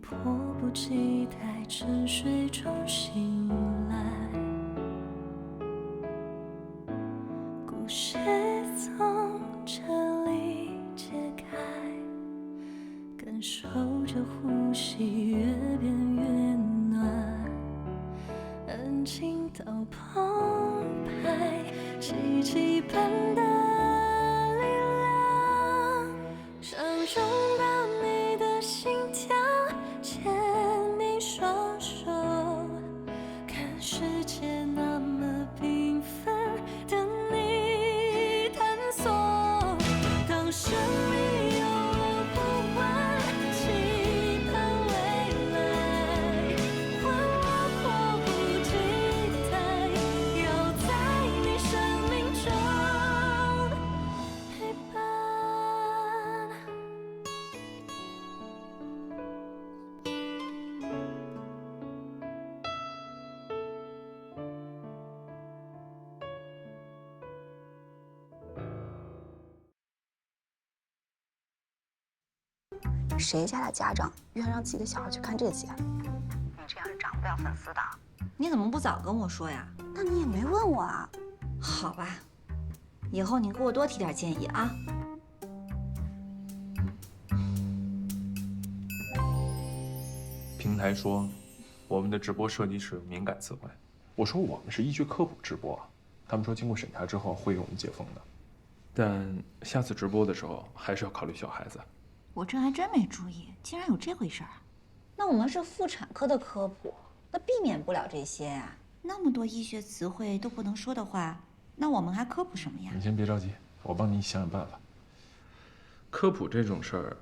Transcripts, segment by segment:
迫不及待沉睡中醒来，故事从这里揭开，感受着呼吸越变越暖，安静到澎湃，奇迹般的力量，想拥抱你的心跳，牵你双手，看世界那么缤纷，等你探索。当生命有了呼唤，期盼未来，换我迫不及待，要在你生命中陪伴。谁家的家长愿让自己的小孩去看这些？你这样是涨不了粉丝的。你怎么不早跟我说呀？那你也没问我啊。好吧，以后你给我多提点建议啊。平台说我们的直播涉及是敏感词汇，我说我们是医学科普直播，他们说经过审查之后会给我们解封的，但下次直播的时候还是要考虑小孩子。我这还真没注意，竟然有这回事儿。那我们是妇产科的科普，那避免不了这些呀。那么多医学词汇都不能说的话，那我们还科普什么呀？你先别着急，我帮你想想办法。科普这种事儿，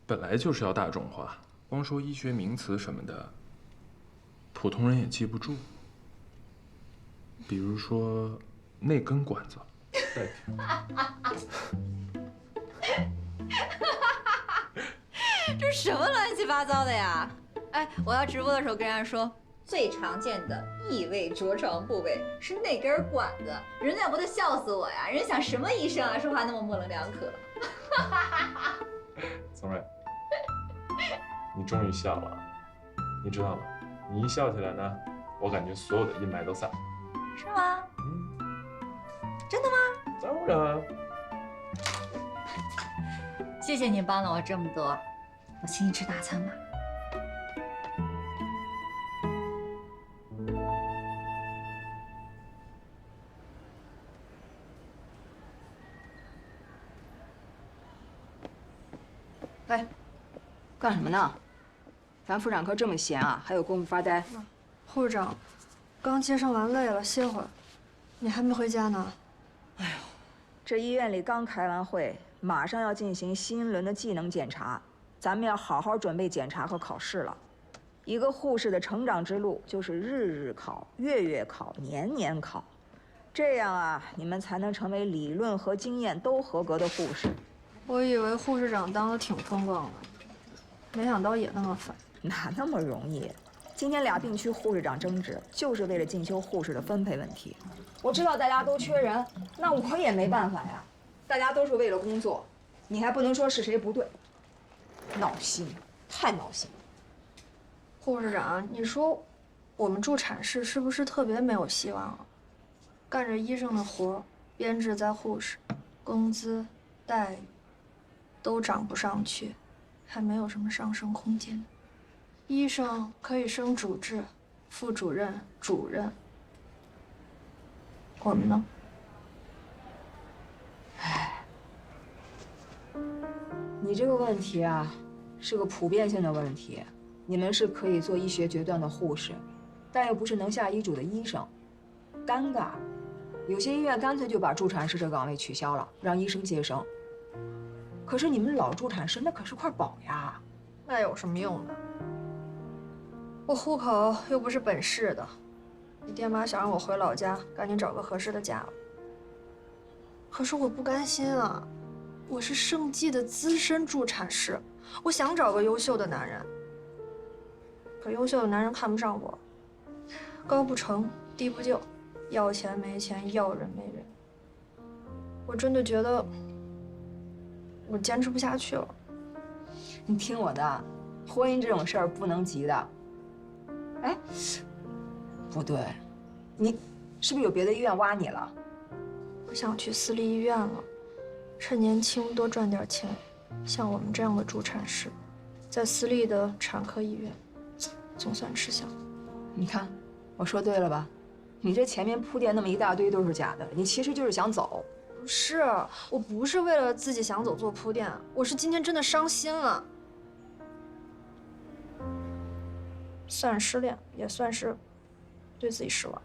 本来就是要大众化，光说医学名词什么的，普通人也记不住。比如说那根管子，代替。这是什么乱七八糟的呀？哎，我要直播的时候跟人家说，最常见的异味着床部位是那根管子，人家不得笑死我呀！人想什么医生啊，说话那么模棱两可。宗瑞，你终于笑了，你知道吗？你一笑起来呢，我感觉所有的阴霾都散了。是吗？真的吗？当然。谢谢你帮了我这么多，我请你吃大餐吧。喂，干什么呢？咱妇产科这么闲啊，还有功夫发呆？护士长，刚接生完累了，歇会儿。你还没回家呢？这医院里刚开完会，马上要进行新一轮的技能检查，咱们要好好准备检查和考试了。一个护士的成长之路就是日日考、月月考、年年考，这样啊，你们才能成为理论和经验都合格的护士。我以为护士长当得挺风光的，没想到也那么烦。哪那么容易？今天俩病区护士长争执，就是为了进修护士的分配问题。我知道大家都缺人，那我也没办法呀。大家都是为了工作，你还不能说是谁不对。闹心，太闹心了。护士长，你说我们助产士是不是特别没有希望啊？干着医生的活，编制在护士，工资、待遇都涨不上去，还没有什么上升空间。医生可以升主治、副主任、主任，我们呢？你这个问题啊，是个普遍性的问题。你们是可以做医学决断的护士，但又不是能下医嘱的医生，尴尬。有些医院干脆就把助产士这岗位取消了，让医生接生。可是你们老助产士那可是块宝呀。那有什么用呢？我户口又不是本市的，你爹妈想让我回老家，赶紧找个合适的家了。可是我不甘心啊，我是盛记的资深助产士，我想找个优秀的男人，可优秀的男人看不上我，高不成低不就，要钱没钱，要人没人。我真的觉得我坚持不下去了。你听我的，婚姻这种事儿不能急的。哎，不对，你是不是有别的医院挖你了？我想去私立医院了，趁年轻多赚点钱。像我们这样的助产士，在私立的产科医院，总算吃香。你看，我说对了吧？你这前面铺垫那么一大堆都是假的，你其实就是想走。不是，我不是为了自己想走做铺垫，我是今天真的伤心了。算是失恋，也算是对自己失望。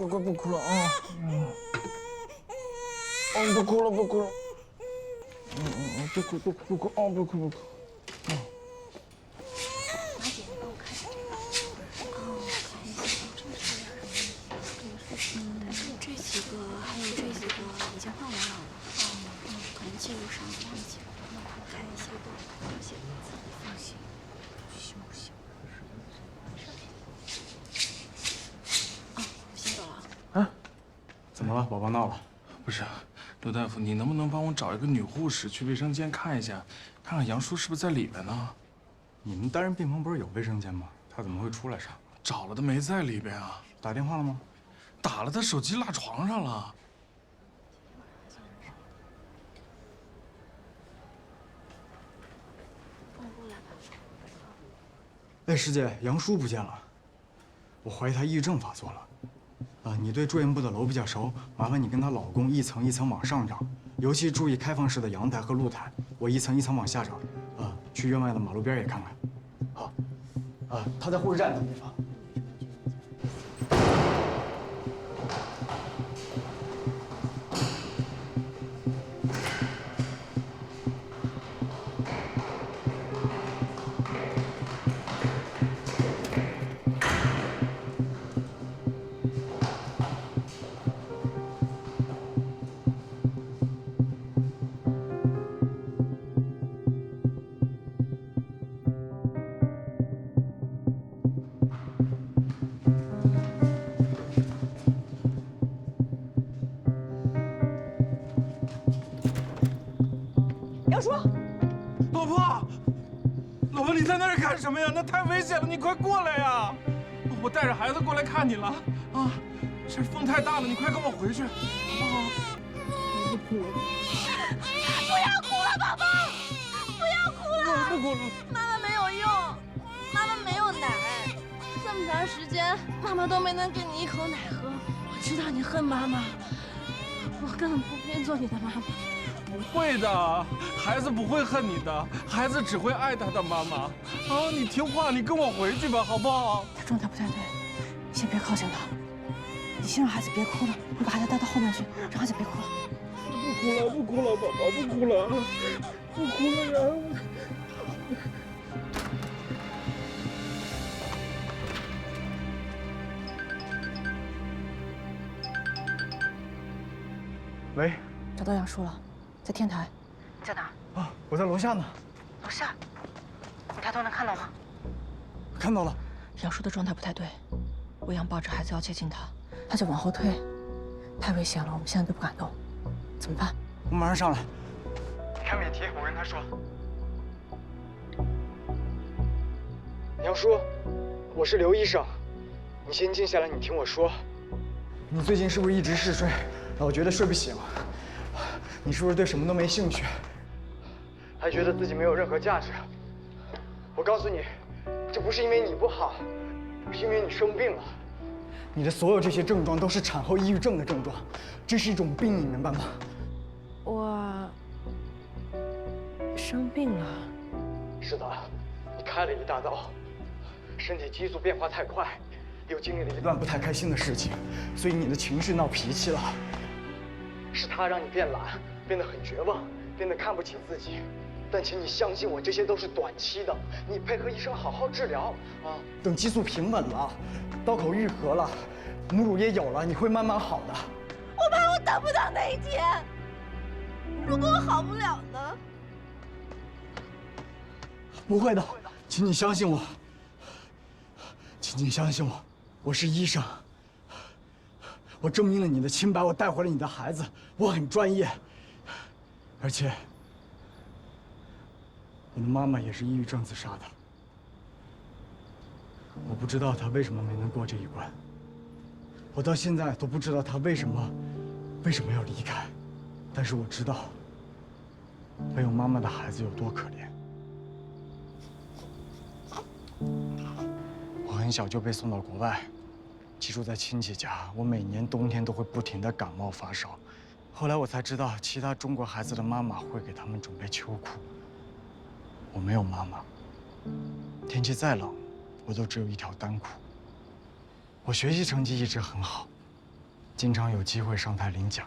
乖，不哭了啊！不哭了，不哭了。别哭啊！不哭。马姐，你帮我看一下这个。哦，看一下，这个是这几个，还有这几个已经换完了。可能记录上忘记了。我看一下，这些字放心。行。我先走了。啊？怎么了？宝宝闹了？不是，刘大夫，你能不能帮我找一个女护士去卫生间看一下，看看杨叔是不是在里边呢？你们单人病房不是有卫生间吗？他怎么会出来上？找了，他没在里边啊。打电话了吗？打了，他手机落床上了。哎，师姐，杨叔不见了，我怀疑他抑郁症发作了。你对住院部的楼比较熟，麻烦你跟她老公一层一层往上找，尤其注意开放式的阳台和露台。我一层一层往下找，去院外的马路边也看看。好，他在护士站等你啊。杨叔，老婆，你在那儿干什么呀？那太危险了，你快过来呀！我带着孩子过来看你了啊！这风太大了，你快跟我回去，好不好？不要哭了，宝宝，不要哭了。不哭了。妈妈没有用，妈妈没有奶，这么长时间，妈妈都没能给你一口奶喝。我知道你恨妈妈，我根本不配做你的妈妈。不会的，孩子不会恨你的，孩子只会爱他的妈妈。啊，你听话，你跟我回去吧，好不好？他状态不太对，你先别靠近他。你先让孩子别哭了，你把孩子带到后面去，让孩子别哭了。不哭了，宝宝，不哭了呀！喂，找到杨叔了，在天台。你在哪？我在楼下呢。楼下。你抬头能看到吗？看到了。杨叔的状态不太对，欧阳抱着孩子要接近他，他就往后退，太危险了，我们现在都不敢动，怎么办？我马上上来。你看免提，我跟他说。杨叔，我是刘医生，你先静下来，你听我说。你最近是不是一直嗜睡，老觉得睡不醒？你是不是对什么都没兴趣？还觉得自己没有任何价值？我告诉你，这不是因为你不好，是因为你生病了。你的所有这些症状都是产后抑郁症的症状，这是一种病，你明白吗？我生病了。是的，你开了一大刀，身体激素变化太快，又经历了一段不太开心的事情，所以你的情绪闹脾气了。是他让你变懒，变得很绝望，变得看不起自己。但请你相信我，这些都是短期的。你配合医生好好治疗啊，等激素平稳了，刀口愈合了，母乳也有了，你会慢慢好的。我怕我等不到那一天，如果我好不了呢？不会的，请你相信我。请你相信我，我是医生。我证明了你的清白，我带回了你的孩子，我很专业。而且，你的妈妈也是抑郁症自杀的。我不知道她为什么没能过这一关。我到现在都不知道她为什么要离开。但是我知道，没有妈妈的孩子有多可怜。我很小就被送到国外，寄住在亲戚家。我每年冬天都会不停地感冒发烧。后来我才知道，其他中国孩子的妈妈会给他们准备秋裤。我没有妈妈，天气再冷，我都只有一条单裤。我学习成绩一直很好，经常有机会上台领奖。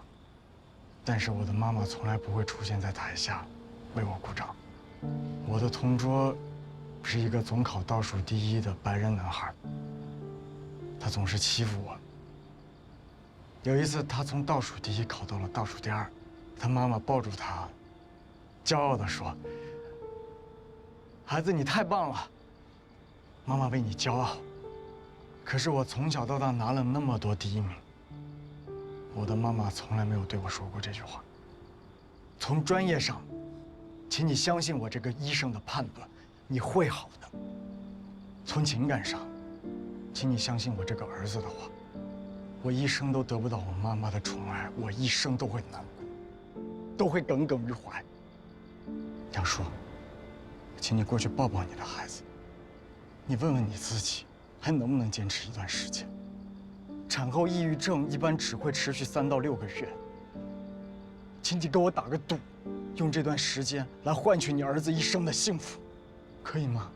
但是我的妈妈从来不会出现在台下，为我鼓掌。我的同桌是一个总考倒数第1的白人男孩，他总是欺负我。有一次，他从倒数第1考到了倒数第2，他妈妈抱住他，骄傲地说：“孩子，你太棒了，妈妈为你骄傲。”可是我从小到大拿了那么多第1名。我的妈妈从来没有对我说过这句话。从专业上，请你相信我这个医生的判断，你会好的。从情感上，请你相信我这个儿子的话，我一生都得不到我妈妈的宠爱，我一生都会难过，都会耿耿于怀。杨叔，请你过去抱抱你的孩子，你问问你自己，还能不能坚持一段时间？产后抑郁症一般只会持续3到6个月。请你给我打个赌，用这段时间来换取你儿子一生的幸福，可以吗？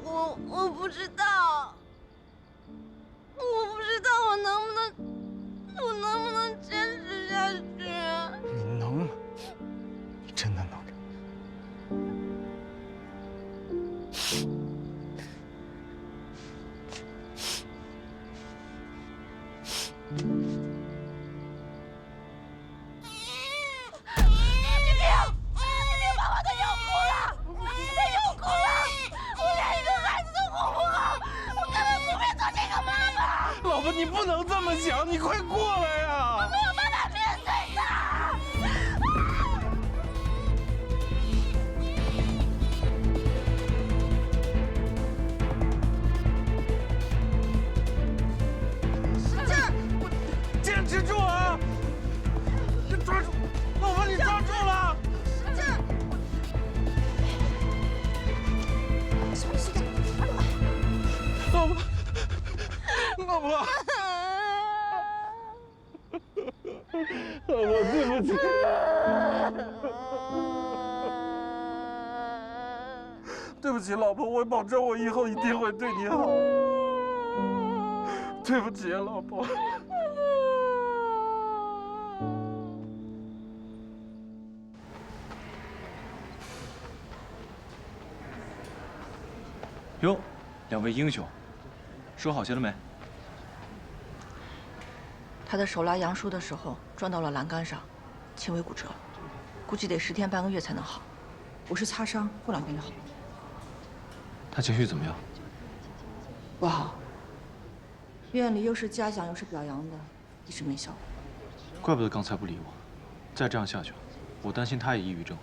我不知道，我不知道我能不能坚持下去。你能，你真的能。老婆，你不能这么想，你快过来呀！我没有办法面对他。使劲儿，坚持住啊！你抓住，老婆，你抓住了！使劲儿！使劲！老婆。老婆，老婆，对不起，对不起，老婆，我保证我以后一定会对你好。对不起，老婆。哟，两位英雄，说好些了没？他的手拉杨叔的时候撞到了栏杆上，轻微骨折，估计得10天半个月才能好。我是擦伤，过2天就好。他情绪怎么样？不好。医院里又是嘉奖又是表扬的，一直没效果。怪不得刚才不理我。再这样下去，我担心他也抑郁症。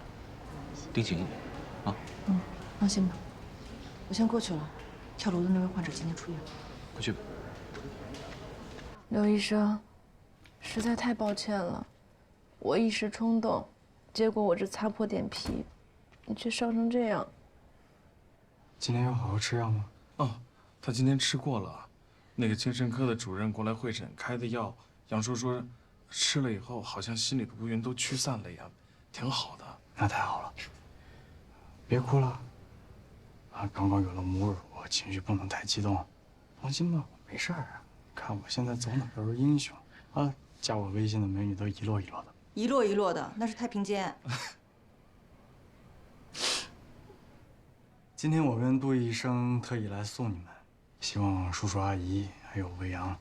盯紧一点，啊。嗯，放心吧。我先过去了。跳楼的那位患者今天出院。快去吧。刘医生。实在太抱歉了，我一时冲动，结果我这擦破点皮，你却伤成这样。今天要好好吃药吗？哦，他今天吃过了，那个精神科的主任过来会诊开的药，杨叔说吃了以后好像心里的乌云都驱散了一样，挺好的。那太好了，别哭了。啊，刚刚有了母乳，我情绪不能太激动。放心吧，我没事儿。看我现在走哪都是英雄啊！加我微信的美女都一摞一摞的，一摞一摞的，那是太平间。今天我跟杜医生特意来送你们，希望叔叔阿姨还有魏阳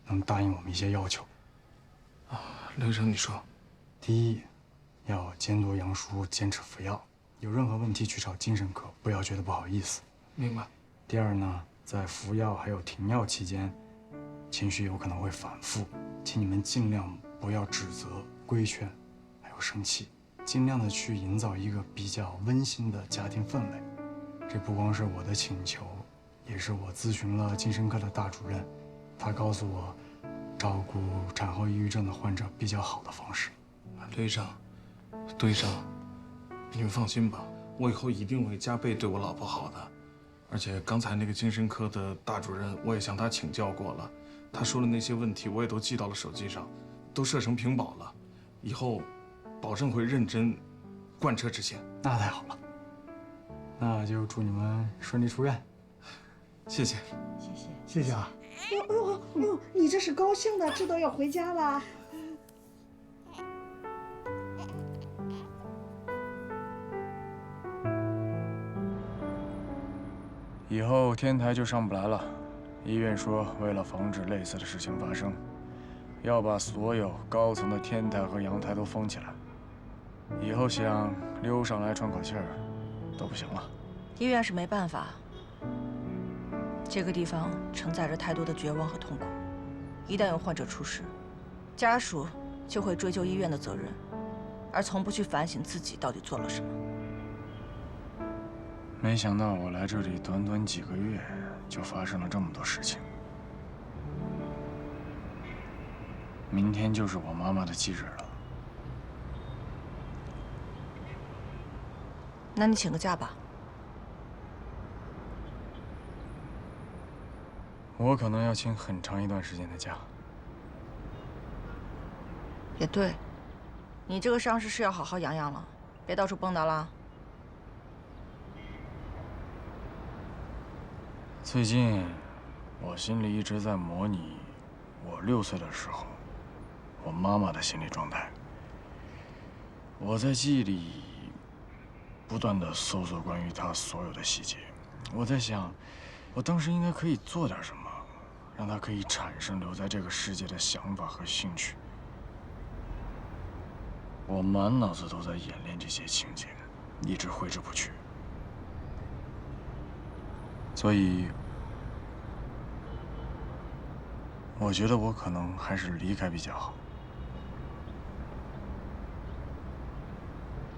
能答应我们一些要求。啊，刘医生，你说。第一，要监督杨叔坚持服药，有任何问题去找精神科，不要觉得不好意思。明白。第二呢，在服药还有停药期间，情绪有可能会反复，请你们尽量不要指责、规劝，还有生气，尽量的去营造一个比较温馨的家庭氛围。这不光是我的请求，也是我咨询了精神科的大主任，他告诉我，照顾产后抑郁症的患者比较好的方式。刘医生，杜医生，你们放心吧，我以后一定会加倍对我老婆好的。而且刚才那个精神科的大主任，我也向他请教过了，他说的那些问题我也都记到了手机上，都设成屏保了，以后保证会认真贯彻执行。那太好了，那就祝你们顺利出院。谢谢，谢谢啊。哎呦，你这是高兴的，知道要回家了？以后天台就上不来了。医院说，为了防止类似的事情发生，要把所有高层的天台和阳台都封起来。以后想溜上来喘口气儿都不行了。医院是没办法，这个地方承载着太多的绝望和痛苦。一旦有患者出事，家属就会追究医院的责任，而从不去反省自己到底做了什么。没想到我来这里短短几个月，就发生了这么多事情。明天就是我妈妈的忌日了。那你请个假吧。我可能要请很长一段时间的假。也对，你这个伤势是要好好养养了，别到处蹦跶了。最近，我心里一直在模拟我6岁的时候，我妈妈的心理状态。我在记忆里不断地搜索关于她所有的细节。我在想，我当时应该可以做点什么，让她可以产生留在这个世界的想法和兴趣。我满脑子都在演练这些情景，一直挥之不去。所以，我觉得我可能还是离开比较好。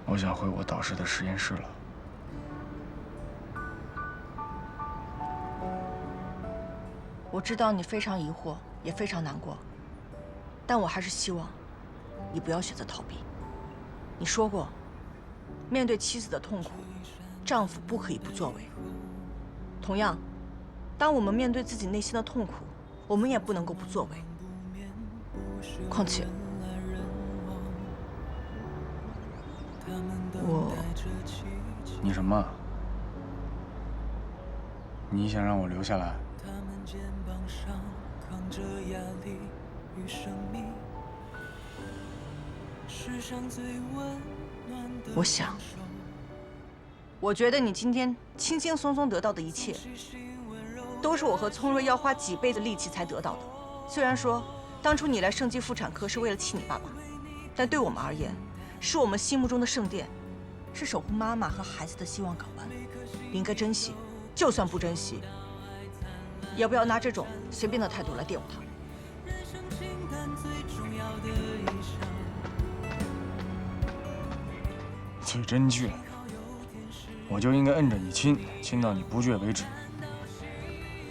我想回我导师的实验室了。我知道你非常疑惑，也非常难过，但我还是希望你不要选择逃避。你说过，面对妻子的痛苦，丈夫不可以不作为。同样，当我们面对自己内心的痛苦，我们也不能够不作为。况且，你什么？你想让我留下来？我想，我觉得你今天轻轻松松得到的一切，都是我和聪瑞要花几倍的力气才得到的。虽然说当初你来圣基妇产科是为了气你爸爸，但对我们而言，是我们心目中的圣殿，是守护妈妈和孩子的希望港湾。你应该珍惜，就算不珍惜，也不要拿这种随便的态度来玷污它。嘴真倔，我就应该摁着你亲，亲到你不倔为止。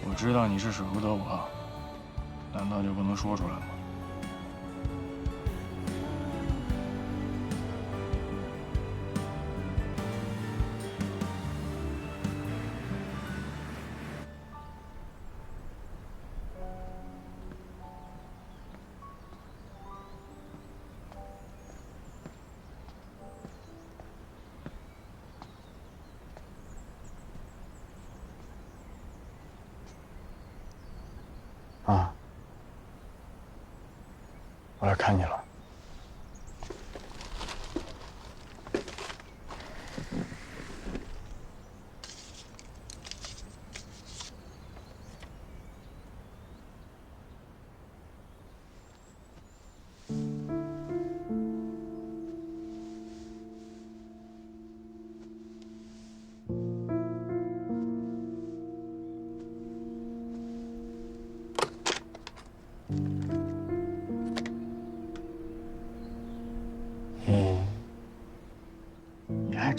我知道你是舍不得我，难道就不能说出来吗？啊，我来看你了。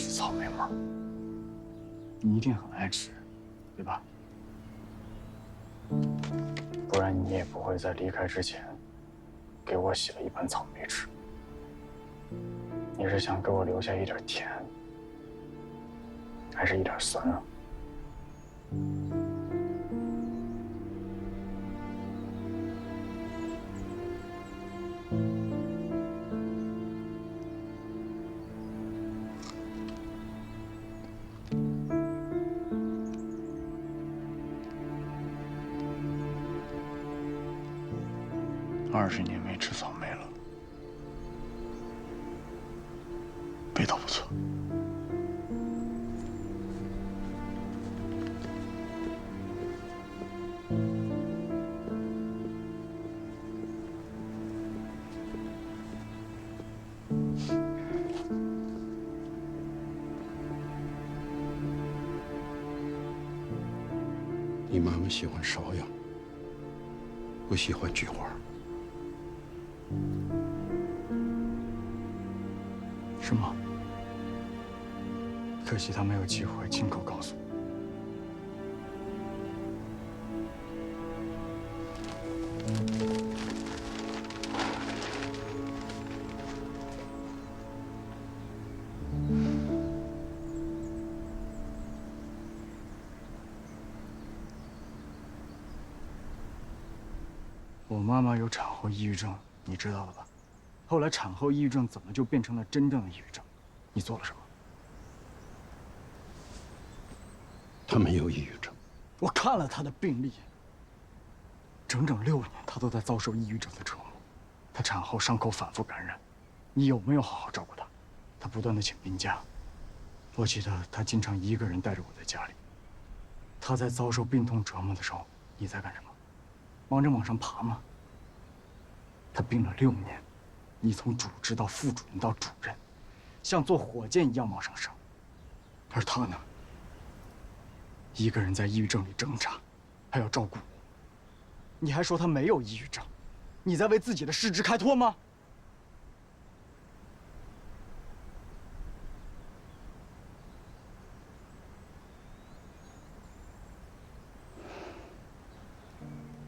吃草莓吗？你一定很爱吃，对吧？不然你也不会在离开之前给我洗了一盘草莓吃。你是想给我留下一点甜，还是一点酸啊？ 20年没吃草莓了，味道不错。你妈妈喜欢芍药，不喜欢菊花。 是吗？可惜他没有机会亲口告诉我。我妈妈有产后抑郁症，你知道了吧？ 后来产后抑郁症怎么就变成了真正的抑郁症？你做了什么？她没有抑郁症。我看了她的病历，整整6年，她都在遭受抑郁症的折磨。她产后伤口反复感染，你有没有好好照顾她？她不断的请病假，我记得她经常一个人带着我在家里。她在遭受病痛折磨的时候，你在干什么？忙着往上爬吗？她病了6年。 你从主治到副主任到主任，像坐火箭一样往上升。而他呢，一个人在抑郁症里挣扎，还要照顾我。你还说他没有抑郁症，你在为自己的失职开脱吗？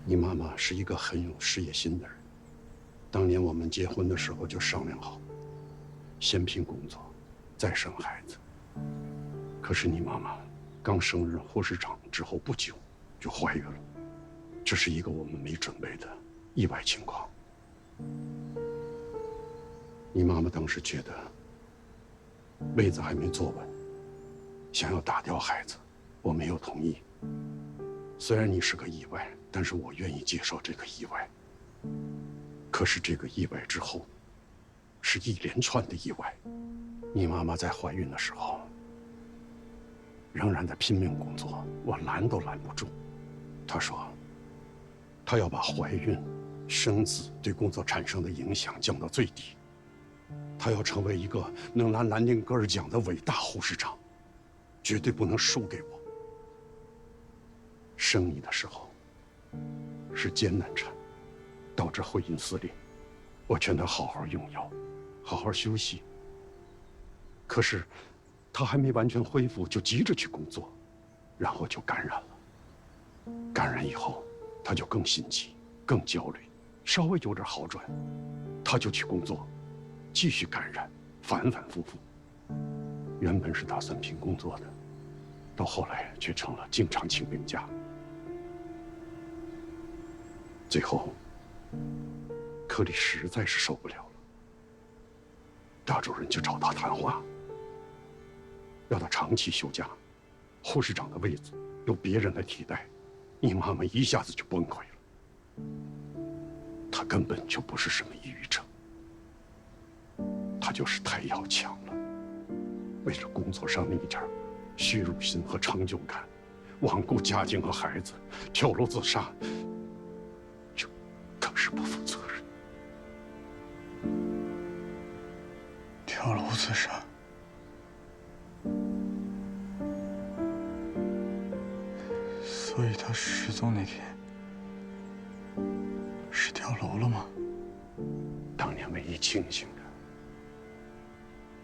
你妈妈是一个很有事业心的人。 当年我们结婚的时候就商量好，先拼工作，再生孩子。可是你妈妈刚升任护士长之后不久就怀孕了，这是一个我们没准备的意外情况。你妈妈当时觉得位子还没坐稳，想要打掉孩子，我没有同意。虽然你是个意外，但是我愿意接受这个意外。 可是这个意外之后，是一连串的意外。你妈妈在怀孕的时候，仍然在拼命工作，我拦都拦不住。她说，她要把怀孕、生子对工作产生的影响降到最低。她要成为一个能拿兰宁格尔奖的伟大护士长，绝对不能输给我。生你的时候，是艰难产。 导致会阴撕裂，我劝他好好用药，好好休息。可是，他还没完全恢复，就急着去工作，然后就感染了。感染以后，他就更心急、更焦虑，稍微有点好转，他就去工作，继续感染，反反复复。原本是打算拼工作的，到后来却成了经常请病假。最后。 科里实在是受不了了，大主任就找他谈话，要他长期休假，护士长的位子由别人来替代。你妈妈一下子就崩溃了，她根本就不是什么抑郁症，她就是太要强了，为了工作上那一点虚荣心和成就感，罔顾家庭和孩子，跳楼自杀，这更是不负责任。 跳楼自杀，所以他失踪那天是跳楼了吗？当年唯一清醒的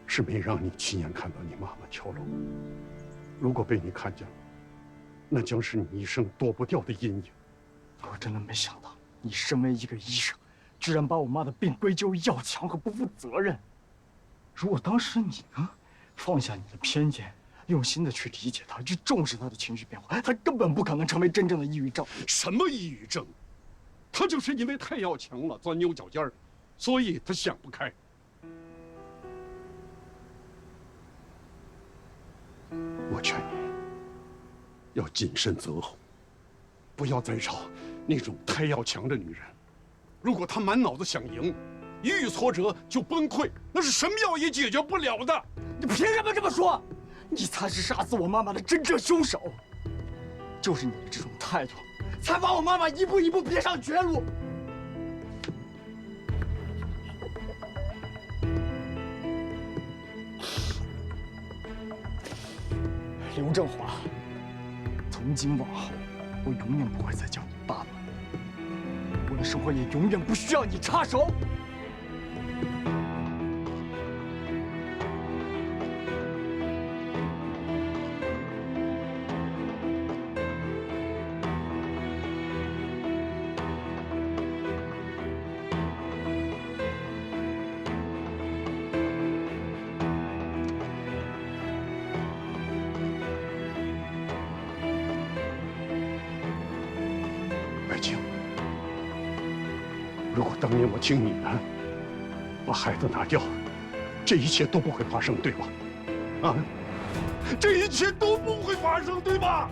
是是没让你亲眼看到你妈妈跳楼。如果被你看见了，那将是你一生躲不掉的阴影。我真的没想到，你身为一个医生，居然把我妈的病归咎于要强和不负责任。如果当时你呢，放下你的偏见，用心的去理解她，去重视她的情绪变化，她根本不可能成为真正的抑郁症。什么抑郁症？她就是因为太要强了，钻牛角尖儿，所以她想不开。我劝你要谨慎择偶，不要再找那种太要强的女人。如果她满脑子想赢，一遇挫折就崩溃，那是什么药也解决不了的。你凭什么这么说？你才是杀死我妈妈的真正凶手。就是你的这种态度，才把我妈妈一步一步逼上绝路。刘振华，从今往后，我永远不会再叫你爸爸，我的生活也永远不需要你插手。如果当年我听你的，把孩子拿掉，这一切都不会发生，对吧？啊，这一切都不会发生，对吧？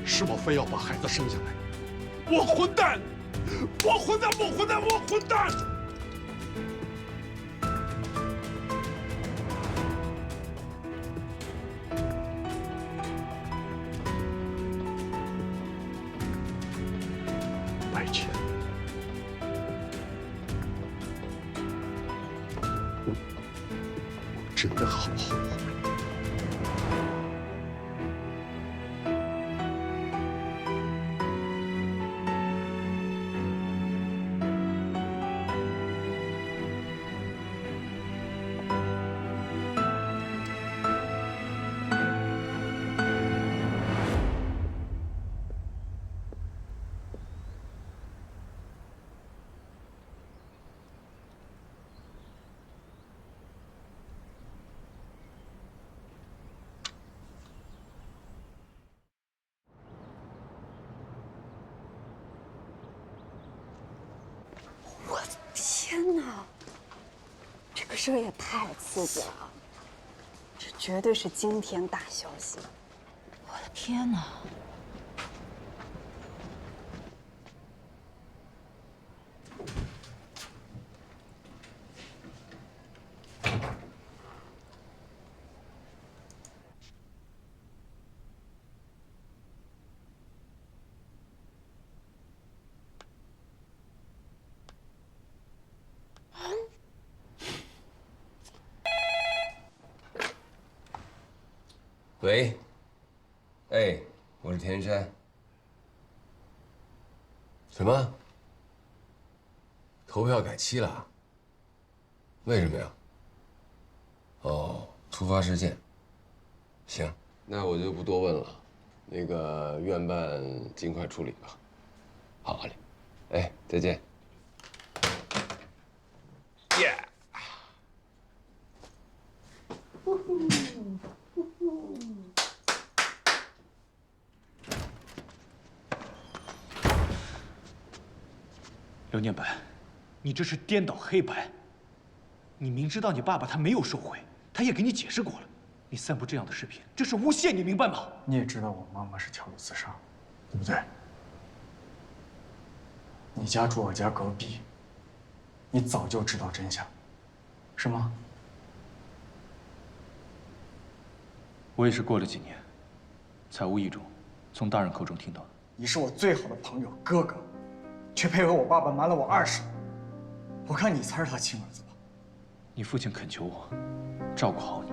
是我非要把孩子生下来，我混蛋，我混蛋，我混蛋，我混蛋！白浅，我真的好后悔。天哪，这个事儿也太刺激了！这绝对是惊天大消息！我的天哪！喂，哎，我是田山。什么？投票改期了？为什么呀？哦，突发事件。行，那我就不多问了。那个院办尽快处理吧。好嘞，哎，再见。耶！刘念白，你这是颠倒黑白。你明知道你爸爸他没有受贿，他也给你解释过了。你散布这样的视频，这是诬陷，你明白吗？你也知道我妈妈是跳楼自杀，对不对？你家住我家隔壁，你早就知道真相，是吗？我也是过了几年，才无意中从大人口中听到的。你是我最好的朋友，哥哥。却配合我爸爸瞒了我20年，我看你才是他亲儿子吧。你父亲恳求我照顾好你，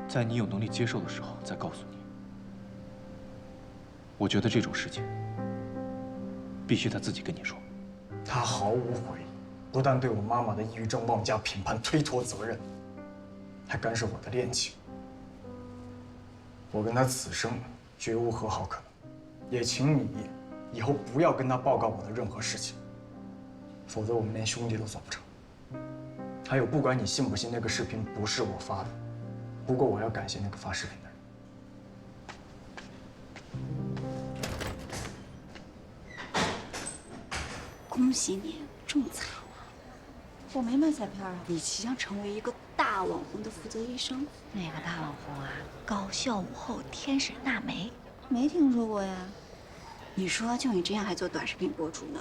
在你有能力接受的时候再告诉你。我觉得这种事情必须他自己跟你说。他毫无悔意，不但对我妈妈的抑郁症妄加评判、推脱责任，还干涉我的恋情。我跟他此生绝无和好可能，也请你以后不要跟他报告我的任何事情，否则我们连兄弟都做不成。还有，不管你信不信，那个视频不是我发的，不过我要感谢那个发视频的人。 恭喜你中彩了！我没买彩票啊。你即将成为一个大网红的负责医生。哪个大网红啊？搞笑舞后天使娜梅，没听说过呀。你说就你这样还做短视频博主呢？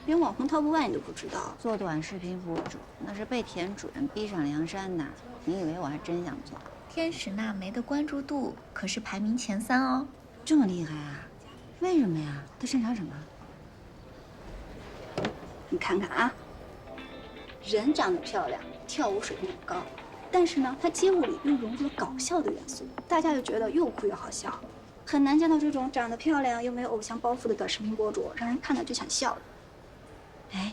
连网红 Top One 你都不知道？做短视频博主那是被田主任逼上梁山的。你以为我还真想做？天使娜梅的关注度可是排名前3哦。这么厉害啊？为什么呀？她擅长什么？ 你看看啊，人长得漂亮，跳舞水平也高，但是呢，她街舞里又融入了搞笑的元素，大家就觉得又酷又好笑。很难见到这种长得漂亮又没有偶像包袱的短视频博主，让人看了就想笑。哎，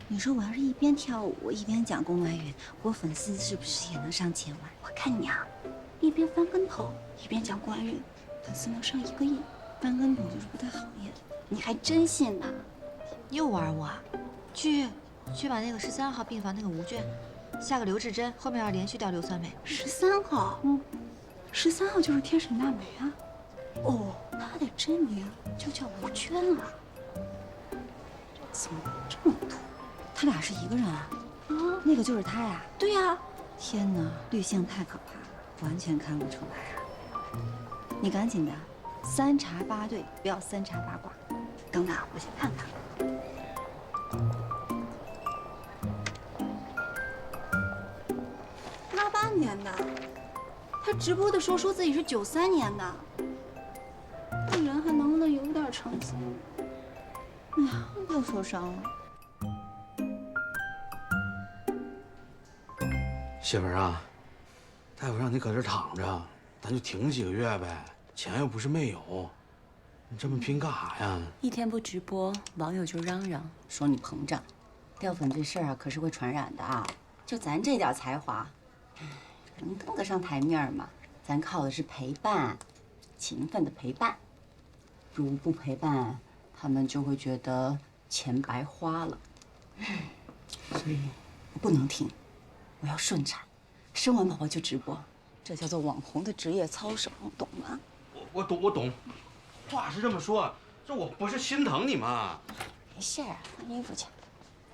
你说我要是一边跳舞一边讲公关语，我粉丝是不是也能上千万？我看你啊，一边翻跟头一边讲官运，粉丝能上1个亿。翻跟头就是不太好耶。你还真信呢？ 又玩我啊！去把那个13号病房那个吴娟下个刘志珍，后面要连续掉硫酸镁。13号，13号就是天使娜梅啊。哦，她的真名就叫吴娟啊。怎么这么土？他俩是一个人啊？那个就是他呀？对呀。天哪，滤镜太可怕了，完全看不出来啊！你赶紧的，3查8对，不要3查8卦。等等，我先看看。 88年的，他直播的时候说自己是93年的，这人还能不能有点诚信？哎呀，又受伤了。媳妇儿啊，大夫让你搁这躺着，咱就挺几个月呗，钱又不是没有，你这么拼干啥呀？一天不直播，网友就嚷嚷说你膨胀。掉粉这事儿啊，可是会传染的啊！就咱这点才华，能登得上台面吗？咱靠的是陪伴，勤奋的陪伴。如不陪伴，他们就会觉得钱白花了。所以我不能停，我要顺产，生完宝宝就直播，这叫做网红的职业操守，懂吗？我懂，话是这么说，这我不是心疼你吗？没事儿，换衣服去。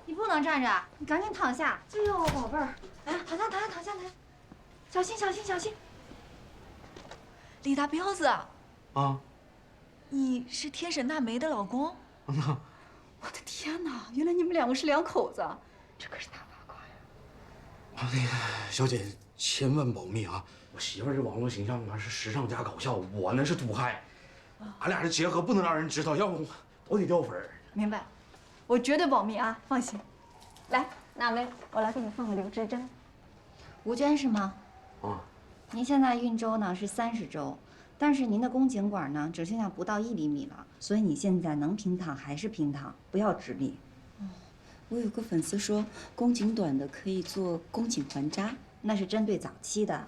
你不能站着，你赶紧躺下。哎呦，宝贝儿，哎，躺下，小心！李大彪子，啊，你是天使娜梅的老公？我的天哪，原来你们2个是2口子，这可是大八卦呀！那个小姐千万保密啊！我媳妇儿这网络形象啊是时尚加搞笑，我那是土嗨，俺俩这结合不能让人知道，要不我得掉粉儿。明白。 我绝对保密啊，放心。来，娜梅，我来给你放个刘志珍。吴娟是吗？啊。您现在孕周呢是30周，但是您的宫颈管呢只剩下不到1厘米了，所以你现在能平躺还是平躺，不要直立。我有个粉丝说，宫颈短的可以做宫颈环扎，那是针对早期的。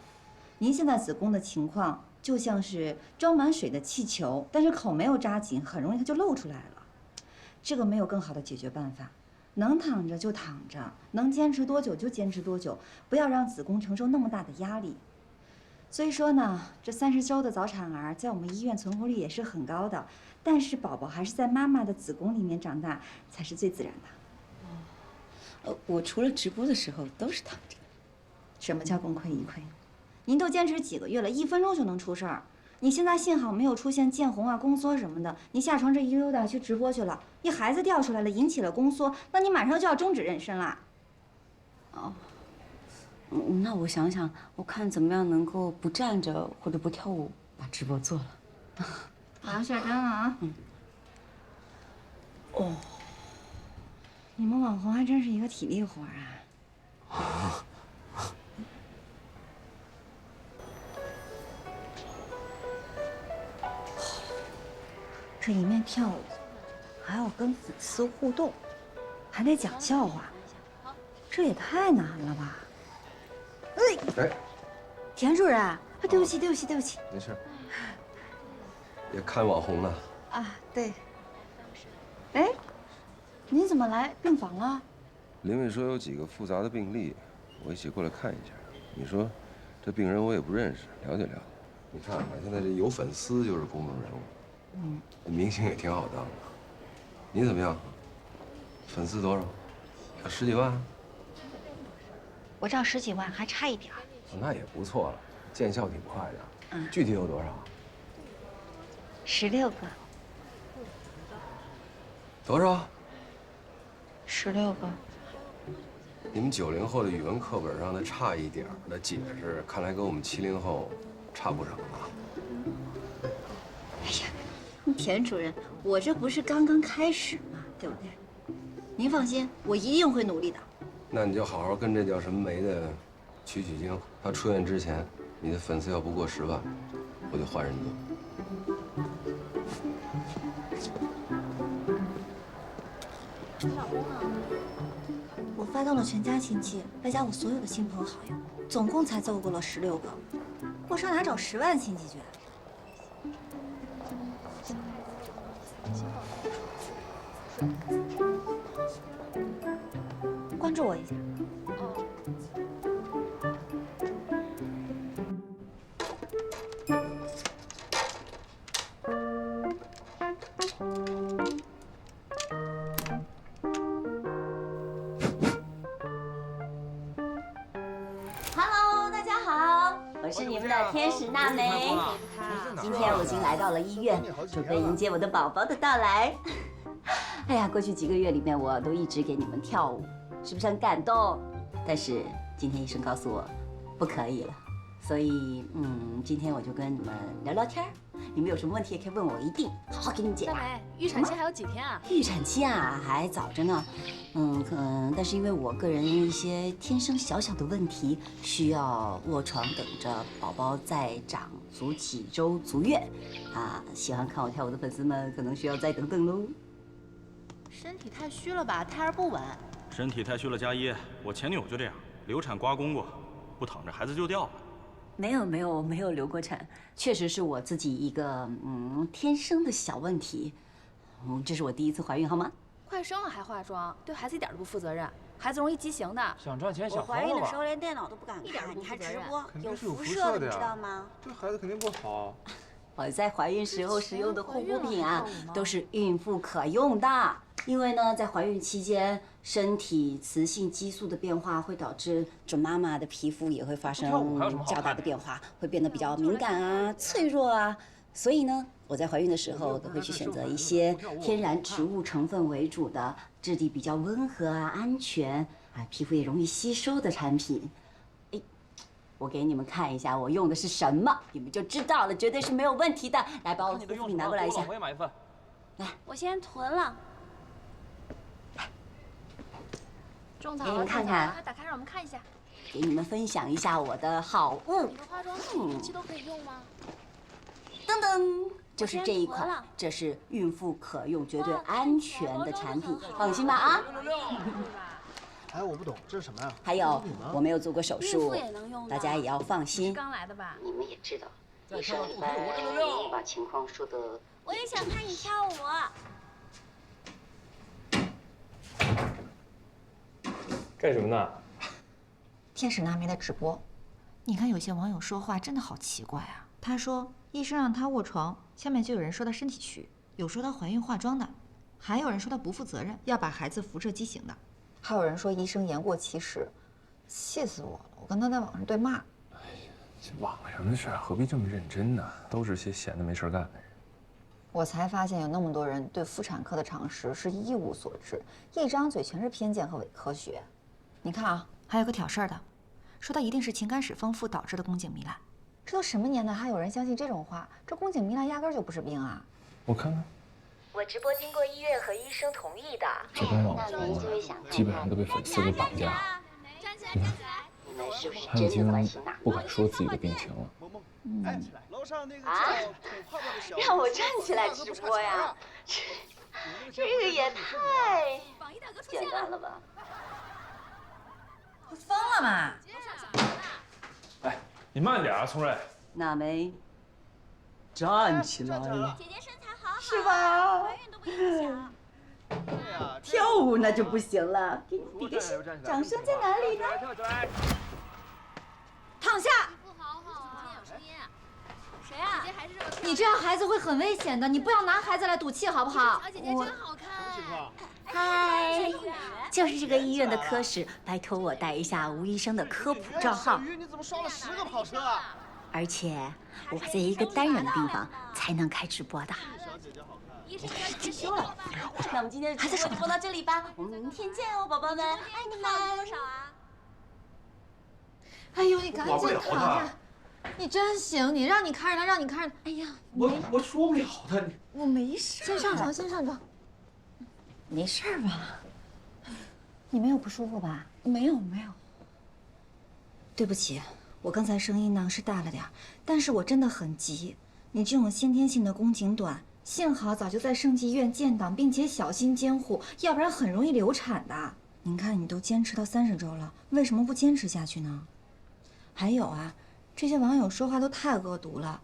您现在子宫的情况就像是装满水的气球，但是口没有扎紧，很容易它就露出来了。 这个没有更好的解决办法，能躺着就躺着，能坚持多久就坚持多久，不要让子宫承受那么大的压力。所以说呢，这30周的早产儿在我们医院存活率也是很高的，但是宝宝还是在妈妈的子宫里面长大才是最自然的。我除了直播的时候都是躺着。什么叫功亏一篑？您都坚持几个月了，1分钟就能出事儿。 你现在幸好没有出现见红啊、宫缩什么的，你下床这一溜达去直播去了，一孩子掉出来了，引起了宫缩，那你马上就要终止妊娠啦。哦，那我想想，我看怎么样能够不站着或者不跳舞把直播做了。我要下针了啊！哦，你们网红还真是一个体力活啊。这一面跳舞，还要跟粉丝互动，还得讲笑话，这也太难了吧？哎，田主任，对不起，对不起，对不起。没事。也看网红呢。啊，对。哎，您怎么来病房了？林伟说有几个复杂的病例，我一起过来看一下。你说，这病人我也不认识，了解了解。你看看，现在这有粉丝就是公众人物，明星也挺好当的。你怎么样？粉丝多少？有10几万？我照10几万，还差一点儿。那也不错了，见效挺快的。具体有多少？16个。多少？16个。你们90后的语文课本上的差一点的解释，看来跟我们70后差不少啊。哎呀，田主任，我这不是刚刚开始吗？对不对？您放心，我一定会努力的。那你就好好跟这叫什么梅的取经。他出院之前，你的粉丝要不过10万，我就换人做。老公啊，我发到了全家亲戚，外加我所有的亲朋好友，总共才凑够了16个。我上哪找10万亲戚去？关注我一下。Hello， 大家好，我是你们的天使娜梅。今天我已经来到了医院，准备迎接我的宝宝的到来。哎呀，过去几个月里面，我都一直给你们跳舞，是不是很感动？但是今天医生告诉我，不可以了。所以，今天我就跟你们聊聊天。你们有什么问题也可以问我，一定好好给你们解答。大梅，预产期还有几天啊？预产期啊，还早着呢。但是因为我个人一些天生小小的问题，需要卧床等着宝宝再长足几周足月。啊，喜欢看我跳舞的粉丝们可能需要再等等喽。身体太虚了吧，胎儿不稳。身体太虚了加一，我前女友就这样，流产刮宫过，不躺着孩子就掉了。没有流过产，确实是我自己一个天生的小问题。这是我第一次怀孕，好吗？快生了还化妆，对孩子一点都不负责任，孩子容易畸形的。想赚钱想我怀孕的时候连电脑都不敢看，一点都不负责任。你还直播，有辐射的，你知道吗？对孩子肯定不好。我在怀孕时候使用的护肤品啊，都是孕妇可用的。因为呢，在怀孕期间，身体雌性激素的变化会导致准妈妈的皮肤也会发生较大的变化，会变得比较敏感啊、脆弱啊。所以呢，我在怀孕的时候都会去选择一些天然植物成分为主的、质地比较温和啊、安全啊、皮肤也容易吸收的产品。我给你们看一下我用的是什么，你们就知道了，绝对是没有问题的。来，把我的护肤品拿过来一下。我也买一份。来，我先囤了。种草了，给你们看看，打开让我们看一下。给你们分享一下我的好物。你的化妆品日期都可以用吗？噔噔，就是这一款，这是孕妇可用、绝对安全的产品，放心吧啊。哎，我不懂，这是什么呀？还有，我没有做过手术，大家也要放心。刚来的吧？你们也知道，医生一般把情况说的。我也想看你跳舞。干什么呢？天使娜梅的直播，你看有些网友说话真的好奇怪啊。他说医生让他卧床，下面就有人说他身体虚，有说他怀孕化妆的，还有人说他不负责任，要把孩子辐射畸形的，还有人说医生言过其实，气死我了！我跟他在网上对骂。哎呀，这网上的事何必这么认真呢？都是些闲的没事干的人。我才发现有那么多人对妇产科的常识是一无所知，一张嘴全是偏见和伪科学。你看啊，还有个挑事儿的，说他一定是情感史丰富导致的宫颈糜烂。这都什么年代还有人相信这种话？这宫颈糜烂压根儿就不是病啊！我看看，我直播经过医院和医生同意的。这帮网红啊，基本上都被粉丝给绑架了。你看，他已经不敢说自己的病情了。啊！让我站起来直播呀？这个也太……简单了吧？你疯了吗？哎，你慢点啊，聪瑞。娜梅，站起来！姐姐身材好好，是吧？怀孕都不影响。跳舞那就不行了，给你比个心，掌声在哪里呢？躺下！谁啊？你这样孩子会很危险的，你不要拿孩子来赌气，好不好？小姐姐真好看。嗨，就是这个医院的科室，拜托我带一下吴医生的科普账号。你怎么刷了10个跑车啊？而且我在一个单人的地方才能开直播的。退休了，那我们今天的直播就播到这里吧，我们明天见哦，宝宝们，爱你们。多少啊？哎呦，你赶紧躺下！你真行，你让你看着他，让你看着。哎呀，我说不了他，我没事。先上床，先上床。没事吧？你没有不舒服吧？没有没有。对不起，我刚才声音呢是大了点，但是我真的很急。你这种先天性的宫颈短，幸好早就在圣济医院建档，并且小心监护，要不然很容易流产的。您看，你都坚持到30周了，为什么不坚持下去呢？还有啊，这些网友说话都太恶毒了，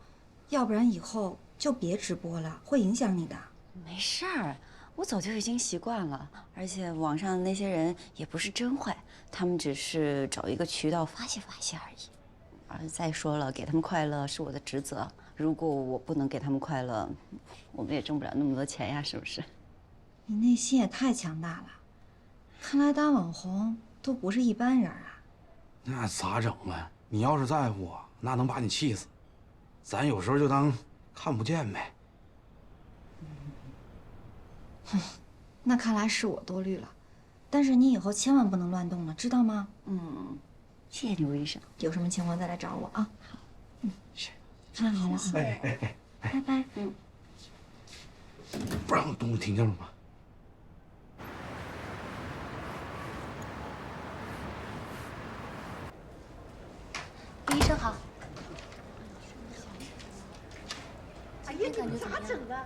要不然以后就别直播了，会影响你的。没事儿，我早就已经习惯了，而且网上的那些人也不是真坏，他们只是找一个渠道发泄发泄而已。而再说了，给他们快乐是我的职责，如果我不能给他们快乐，我们也挣不了那么多钱呀，是不是？你内心也太强大了，看来当网红都不是一般人啊。那咋整啊？你要是在乎我，那能把你气死。咱有时候就当看不见呗。哼，那看来是我多虑了。但是你以后千万不能乱动了，知道吗？谢谢你，吴医生。有什么情况再来找我啊。好。是。看好了啊。拜拜。不让我动，听见了吗？医生好。哎呀，你们咋整啊？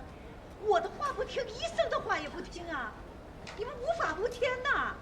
我的话不听，医生的话也不听啊！你们无法无天呐！